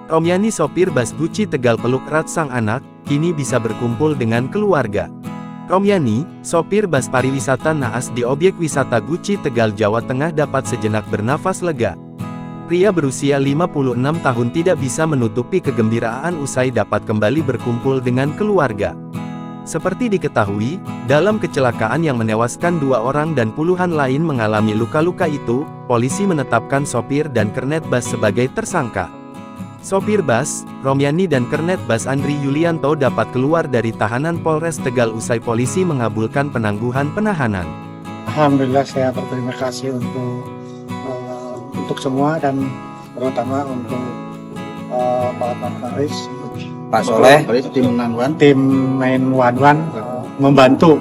Romyani sopir bus Guci Tegal peluk erat sang anak, kini bisa berkumpul dengan keluarga. Romyani, sopir bus pariwisata naas di objek wisata Guci Tegal Jawa Tengah dapat sejenak bernafas lega. Pria berusia 56 tahun tidak bisa menutupi kegembiraan usai dapat kembali berkumpul dengan keluarga. Seperti diketahui, dalam kecelakaan yang menewaskan 2 orang dan puluhan lain mengalami luka-luka itu, polisi menetapkan sopir dan kernet bus sebagai tersangka. Sopir bus, Romyani dan kernet bus Andri Yulianto dapat keluar dari tahanan Polres Tegal usai polisi mengabulkan penangguhan penahanan. Alhamdulillah saya berterima kasih untuk semua dan terutama untuk Pak Faris, Pak Soleh, tim 911 membantu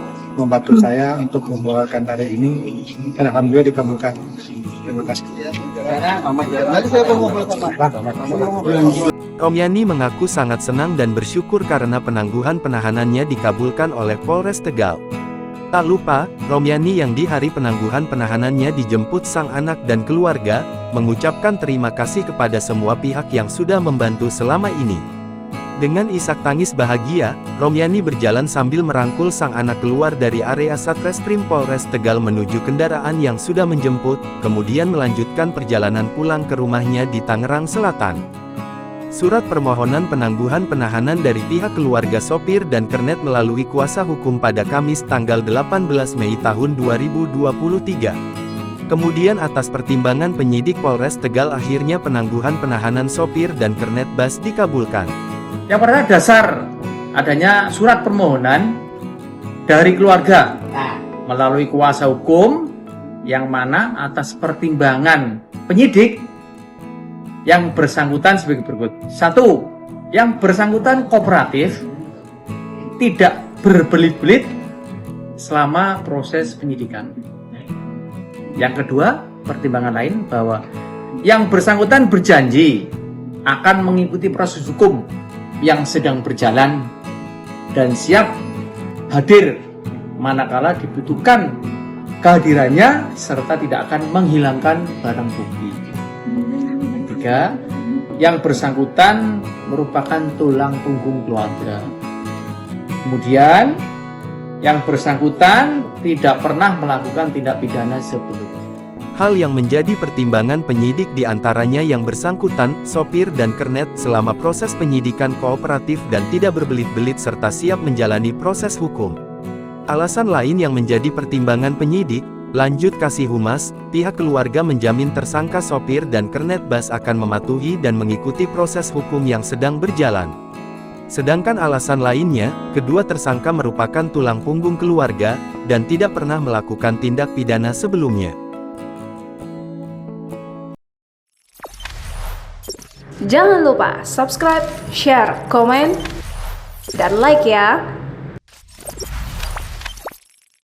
saya untuk membawakan hari ini dan alhamdulillah dikabulkan. Terima kasih. Romyani mengaku sangat senang dan bersyukur karena penangguhan penahanannya dikabulkan oleh Polres Tegal. Tak lupa, Romyani yang di hari penangguhan penahanannya dijemput sang anak dan keluarga, mengucapkan terima kasih kepada semua pihak yang sudah membantu selama ini. Dengan isak tangis bahagia, Romyani berjalan sambil merangkul sang anak keluar dari area Satreskrim Polres Tegal menuju kendaraan yang sudah menjemput, kemudian melanjutkan perjalanan pulang ke rumahnya di Tangerang Selatan. Surat permohonan penangguhan penahanan dari pihak keluarga sopir dan kernet melalui kuasa hukum pada Kamis tanggal 18 Mei tahun 2023. Kemudian atas pertimbangan penyidik Polres Tegal akhirnya penangguhan penahanan sopir dan kernet bus dikabulkan. Yang pada dasar adanya surat permohonan dari keluarga melalui kuasa hukum yang mana atas pertimbangan penyidik yang bersangkutan sebagai berikut. 1. Yang bersangkutan kooperatif, tidak berbelit-belit selama proses penyidikan. Yang kedua, pertimbangan lain bahwa yang bersangkutan berjanji akan mengikuti proses hukum yang sedang berjalan dan siap hadir manakala dibutuhkan kehadirannya serta tidak akan menghilangkan barang bukti. 3. Yang bersangkutan merupakan tulang punggung keluarga. Kemudian yang bersangkutan tidak pernah melakukan tindak pidana sebelumnya. Hal yang menjadi pertimbangan penyidik diantaranya yang bersangkutan, sopir dan kernet, selama proses penyidikan kooperatif dan tidak berbelit-belit serta siap menjalani proses hukum. Alasan lain yang menjadi pertimbangan penyidik, lanjut Kasih Humas, pihak keluarga menjamin tersangka sopir dan kernet bus akan mematuhi dan mengikuti proses hukum yang sedang berjalan. Sedangkan alasan lainnya, kedua tersangka merupakan tulang punggung keluarga, dan tidak pernah melakukan tindak pidana sebelumnya. Jangan lupa subscribe, share, komen, dan like ya!